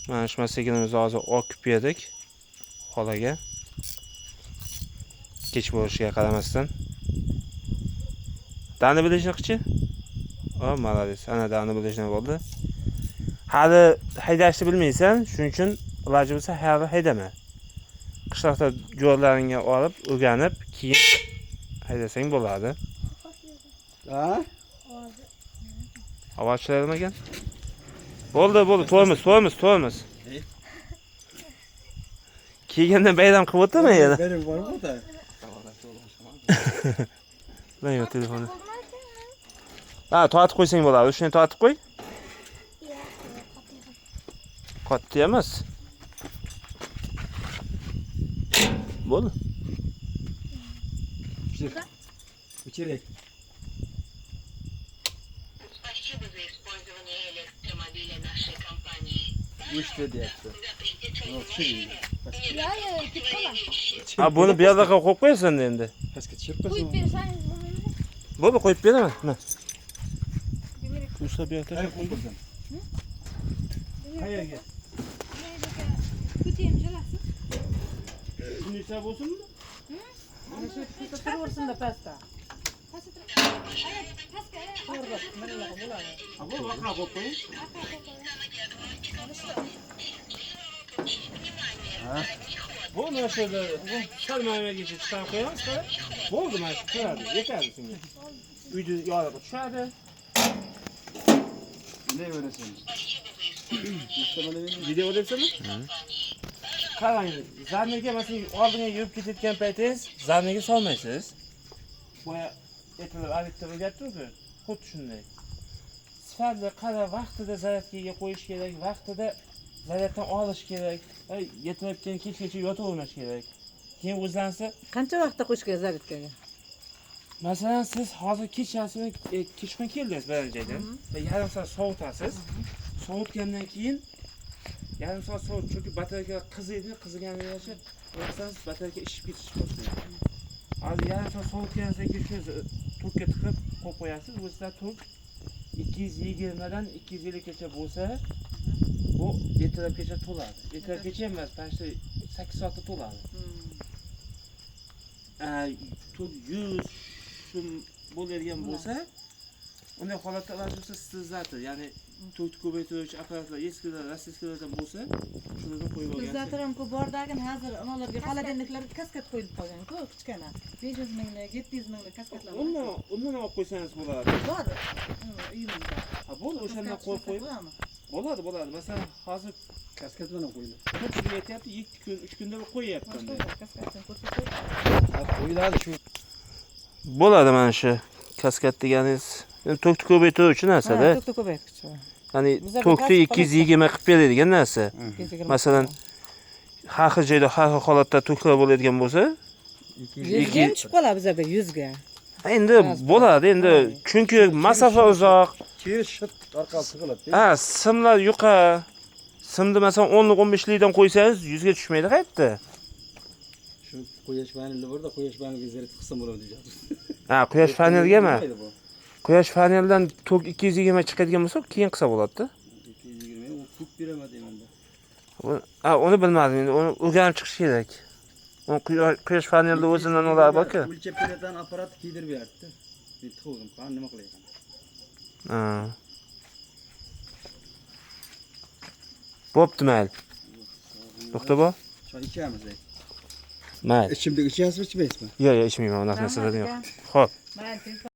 Mana shu masigimizni hozir olib berdik xolaga. Kech bo'lishiga qaramasdan. Dani bilishni qilchi? O, malades. Ana dani bilishni bo'ldi. Hali haydashni bilmaysan, shuning uchun iloji bo'lsa hali haydama. Qishloqda jo'rlaringga olib, o'rganib, keyin haydasang bo'ladi. Ha? Havo chiqarmagan. Bo'ldi, to'ymiz. Kiygandan bayram qilib o'tdimi yana? Benim var mı da? Ben yo'q telefoni. Ha, tortib qo'ysang bo'ladi. Shuni tortib qo'y. Qotdi emas. Bo'ldi. Içerek. Спасибо за использование электромобиля нашей компании. Uçtu diye. Ну, çiğ. Ha, buni bu yerga qo'yib qo'yasan endi. Kaçka çırpasın. Qo'yib bersangiz bo'lmaydi. Bo'ldi, qo'yib beraman. Mana. Ushlab ber. Hayır koydum. Hayır gel. Ko'tayim jalasiz. Shuni ishlab bo'lsinmi? Mana shu turaversin-da pastda. Pastga. To'g'ri, mana bo'ladi. Ha, bu orqa qo'yib qo'ying. Bo'ldi, mana shu salmoymaga chiqarib qo'yamiz. Bo'ldi, mana shu turadi. Yetadi senga. Uyda yorib tushadi. Ne veresin? Video depsizmi? Qarang, zarniga masalan oldinga yurib ketayotgan paytingiz zarniga solmaysiz. Boya etilib olibtiryapti-ku, xuddi shunday. Sifatli qara vaqtida zaryadkaga qo'yish kerak, vaqtida zaryaddan olish kerak. Yetmayotgan kechgacha yotavermash kerak. Keyin o'zlansa, Qancha vaqtda qo'shgan zaryadkaga? masalan siz hozir kechasi kechqurun keldingiz bilan joydan va yarim soat sovutasiz. Sovutgandan keyin yarim soat sovut, chunki batarya qiziydi, qiziganiga yarasha o'rasangiz batarya ishib ketish boshlaydi. Hozir yarim soat sovutgandan keyin shuni tokga tiqib qo'yib qo'yasiz. O'zida tok 220 dan 250 gacha bo'lsa, bu ertalabgacha to'ladi. Ertalabgacha emas, pashta 8 soatda to'ladi. Tok 100 shum bo'ladigan bo'lsa, unday holatda bo'lsa sterilizator, ya'ni tokni ko'paytiruvchi apparatlar eskilar, rossiyskilardan bo'lsa, shularni qo'yib olgan. Bizlardan ku bordagin hozir ularga xolodilniklarga kaskat qo'yib qolgan-ku, kichkina. 500 minglik, 700 minglik kaskatlar bor. Undan olib qo'ysangiz bo'ladi. Bor. Uyimizda. Ha, bo'ldi, o'shandan qo'yib qo'yib. Bo'ladi. Masalan, hozir Kasket bana koydu. ko'pchilik aytyapti, 2 kun, 3 kunda qo'yyapti. Kaskatdan ko'rsatib. Koydu şu. Bo'ladi mana shu kaskat deganingiz. Tokni ko'paytiruvchi narsa-da. To'kni ko'paytiruvchi. Ya'ni Bizda tokni bir 220 qilib beradigan narsa. 220. Masalan, har xil joyda har xil holatda toklar bo'ladigan bo'lsa, 100 ga chiqib qoladi bizlarda 100 ga. endi bo'ladi, endi chunki masofa uzoq. Ki şıt arkası kılıp. Ha, simlar yuqa. Simni masalan 10lik 15likdan qo'ysangiz 100 ga tushmaydi qayerda. Şu koyaş paneli var da koyaş paneli gezeri tıksam olur diyeceğim. Ha, quyosh panelgami? Quyosh paneldan tok 220 chiqadigan bo'lsa, keyin qilsa bo'ladi-da. 220 o kut biremedi endi. Ha, uni bilmadim endi, uni o'rganib chiqish kerak. Uni quyosh panelda o'zidan ular bor-ku. O'lchab beradigan apparat kiydirib berdi. Men to'g'rim, qani nima qilaman? Ha. Bo'pti, mayli. To'xta bo. Choy ichamiz. Mayli. İçimdeki içiyasizmi, içmaysizmi? Yo'q, ichmayman, unaqa narsalardan yo'q. Xo'p. Mayli.